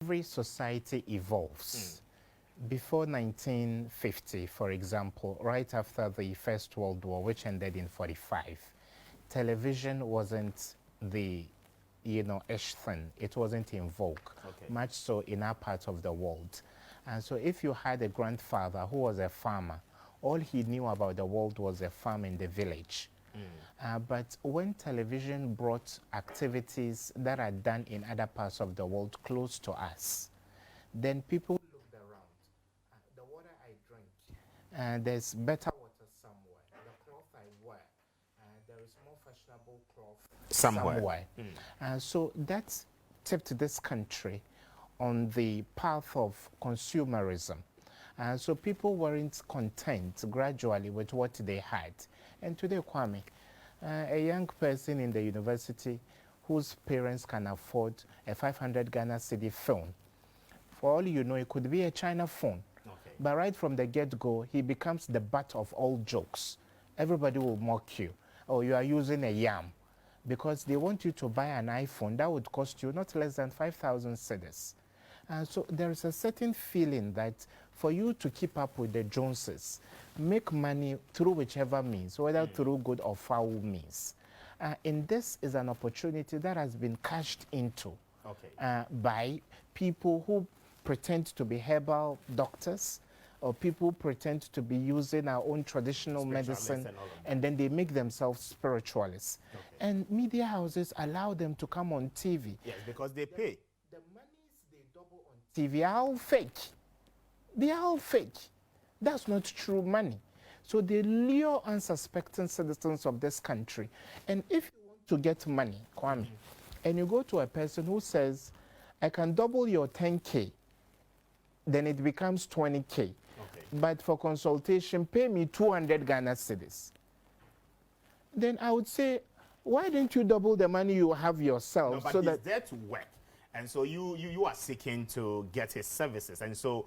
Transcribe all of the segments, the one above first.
every society evolves. Before 1950, for example, right after the First World War, which ended in 45, television wasn't the ish thing. It wasn't in vogue, much so in our part of the world. And so if you had a grandfather who was a farmer, all he knew about the world was a farm in the village. But when television brought activities that are done in other parts of the world close to us, then people looked around. The water I drink, there's better water somewhere. The cloth I wear, there is more fashionable cloth somewhere. So that tipped this country on the path of consumerism. So people weren't content gradually with what they had. And today, Kwame, a young person in the university whose parents can afford a 500 Ghana cedi phone, for all you know, it could be a China phone. But right from the get-go, he becomes the butt of all jokes. Everybody will mock you. Oh, you are using a yam. Because they want you to buy an iPhone that would cost you not less than 5,000 cedis. So there is a certain feeling that for you to keep up with the Joneses, make money through whichever means, whether through good or foul means. And this is an opportunity that has been cashed into by people who pretend to be herbal doctors, or people pretend to be using our own traditional medicine, and then they make themselves spiritualists. And media houses allow them to come on TV. Yes, because they pay. The monies they double on TV are all fake. They are all fake. That's not true money. So they lure unsuspecting citizens of this country. And if you want to get money, Kwame, and you go to a person who says, I can double your 10K, then it becomes 20K. But for consultation, pay me 200 Ghana cedis. Then I would say, why don't you double the money you have yourself? No, but so he's that there to work. And so you are seeking to get his services. And so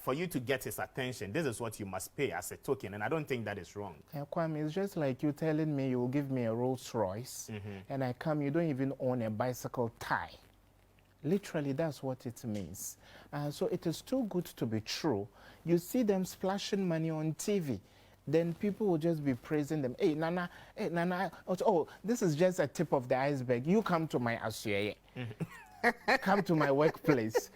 for you to get his attention, this is what you must pay as a token. And I don't think that is wrong. Kwame, it's just like you telling me you will give me a Rolls Royce, and I come, you don't even own a bicycle tie. Literally, that's what it means. So it is too good to be true. You see them splashing money on TV. Then people will just be praising them. Hey, Nana, oh, this is just a tip of the iceberg. You come to my asuyeye. Come to my workplace.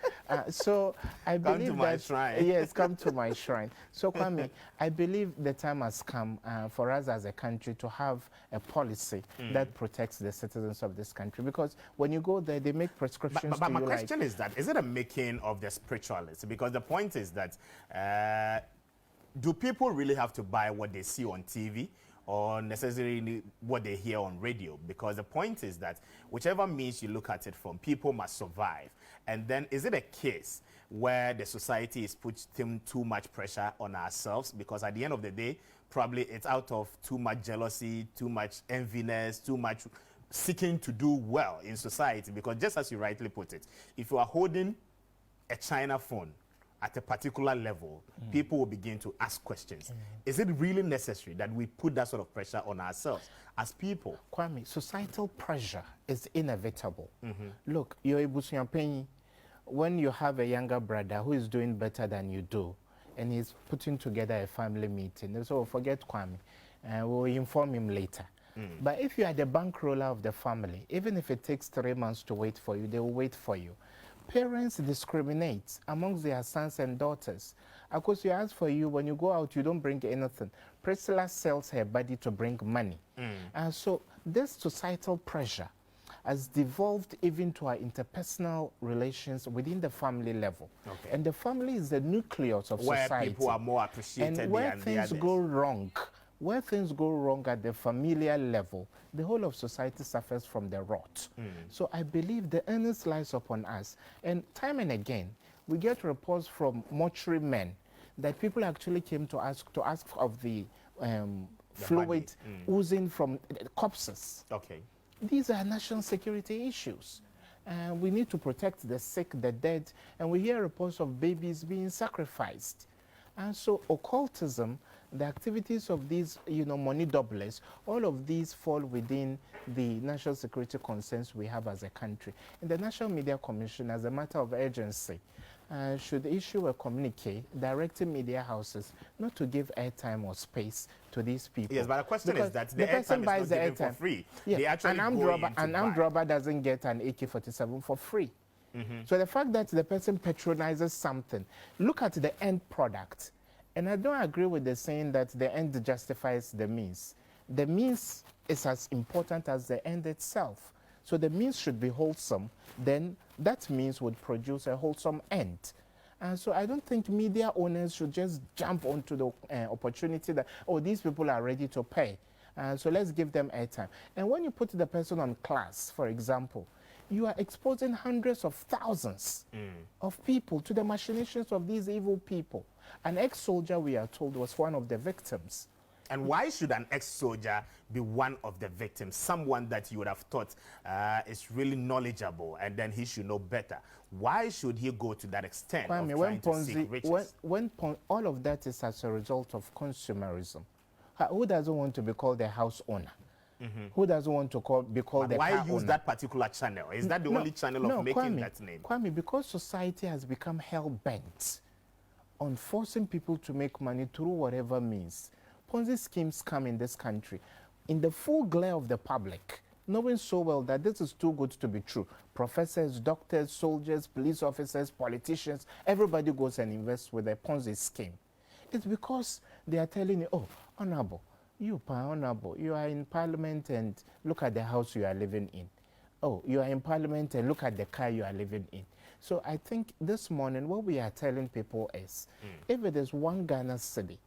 So I believe come to my shrine. Yes, come to my shrine. So Kwame, I believe the time has come for us as a country to have a policy that protects the citizens of this country. Because when you go there, they make prescriptions but to my you question is that, is it a making of the spiritualist? Because the point is that, do people really have to buy what they see on TV? Or necessarily what they hear on radio? Because the point is that whichever means you look at it from, people must survive. And then is it a case where the society is putting too much pressure on ourselves? Because at the end of the day, probably it's out of too much jealousy, too much enviness, too much seeking to do well in society. Because just as you rightly put it, if you are holding a China phone at a particular level, people will begin to ask questions. Is it really necessary that we put that sort of pressure on ourselves as people? Kwame, societal pressure is inevitable. Look, you're Ibusuampenyi. When you have a younger brother who is doing better than you do, and he's putting together a family meeting, so forget Kwame, we'll inform him later. But if you are the bankroller of the family, even if it takes 3 months to wait for you, they will wait for you. Parents discriminate amongst their sons and daughters. Of course, you ask for you, when you go out, you don't bring anything. Priscilla sells her body to bring money. And so this societal pressure has devolved even to our interpersonal relations within the family level. And the family is the nucleus of where society. Where people are more appreciated and where than things the go wrong, where things go wrong at the familial level, the whole of society suffers from the rot. So I believe the onus lies upon us. And time and again, we get reports from mortuary men that people actually came to ask of the fluid oozing from corpses. These are national security issues. We need to protect the sick, the dead, and we hear reports of babies being sacrificed. And so occultism the activities of these, money doublers, all of these fall within the national security concerns we have as a country. And the National Media Commission, as a matter of urgency, should issue a communique directing media houses not to give airtime or space to these people. Yes, but the question is that the person airtime buys is the not given airtime for free. Yeah, They actually an armed robber doesn't get an AK-47 for free. So the fact that the person patronizes something, look at the end product. And I don't agree with the saying that the end justifies the means. The means is as important as the end itself. So the means should be wholesome, then that means would produce a wholesome end. And so I don't think media owners should just jump onto the opportunity that, oh, these people are ready to pay. So let's give them airtime. And when you put the person on class, for example, you are exposing hundreds of thousands of people to the machinations of these evil people. An ex-soldier, we are told, was one of the victims. And why should an ex-soldier be one of the victims? Someone that you would have thought is really knowledgeable, and then he should know better. Why should he go to that extent Kwame, of trying to seek riches? All of that is as a result of consumerism. Who doesn't want to be called a house owner? Who doesn't want to be called the car owner? Why use that particular channel? Is that the only channel of making that name? Kwame, because society has become hell-bent on forcing people to make money through whatever means. Ponzi schemes come in this country in the full glare of the public, knowing so well that this is too good to be true. Professors, doctors, soldiers, police officers, politicians, everybody goes and invests with a Ponzi scheme. It's because they are telling you, oh, honorable, you are in parliament and look at the house you are living in. Oh, you are in parliament and look at the car you are living in. So I think this morning what we are telling people is, if it is one Ghana city,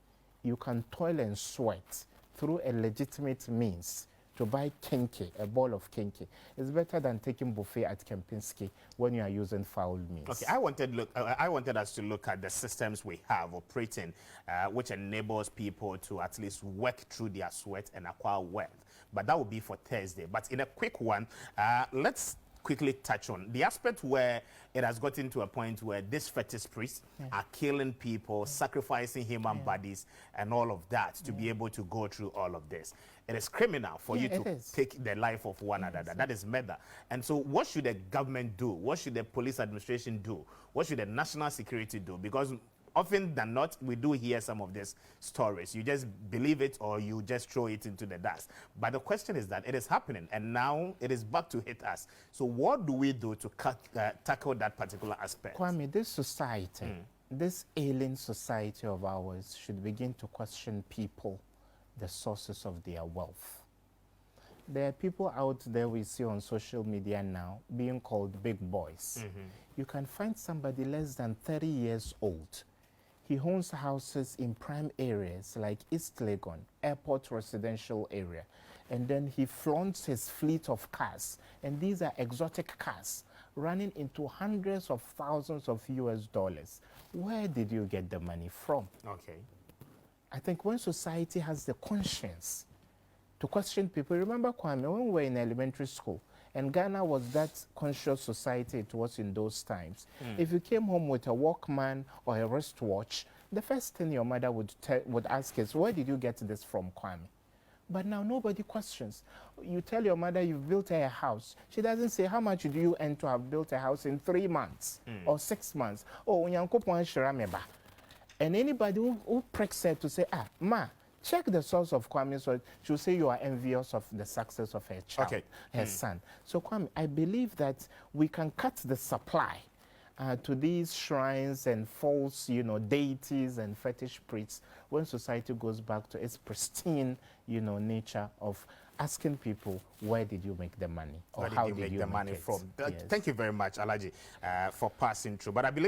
you can toil and sweat through a legitimate means to buy kinky, a ball of kinky. It's better than taking buffet at Kempinski when you are using foul means. Okay, I wanted us to look at the systems we have operating, which enables people to at least work through their sweat and acquire wealth. But that will be for Thursday. But in a quick one, let's quickly touch on the aspect where it has gotten to a point where these fetish priests are killing people, sacrificing human bodies and all of that to be able to go through all of this. It is criminal for you to take the life of one another. That is murder. And so what should the government do? What should the police administration do? What should the national security do? Because often than not, we do hear some of these stories. You just believe it or you just throw it into the dust. But the question is that it is happening, and now it is back to hit us. So what do we do to tackle that particular aspect? Kwame, this society, this alien society of ours should begin to question people, the sources of their wealth. There are people out there we see on social media now being called big boys. You can find somebody less than 30 years old. He owns houses in prime areas like East Legon, airport residential area. And then he flaunts his fleet of cars. And these are exotic cars running into hundreds of thousands of US dollars. Where did you get the money from? Okay. I think when society has the conscience to question people, remember Kwame, when we were in elementary school, and Ghana was that conscious society it was in those times. If you came home with a Walkman or a wristwatch, the first thing your mother would ask is, where did you get this from, Kwame? But now nobody questions. You tell your mother you've built a house. She doesn't say, how much do you earn to have built a house in 3 months or 6 months? Oh, and anybody who pricks her to say, ma, check the source of Kwame, so she'll say you are envious of the success of her child, her son. So Kwame, I believe that we can cut the supply to these shrines and false, deities and fetish priests when society goes back to its pristine, nature of asking people, where did you make the money? Or how did you make the money from? Yes. Thank you very much, Alaji, for passing through. But I believe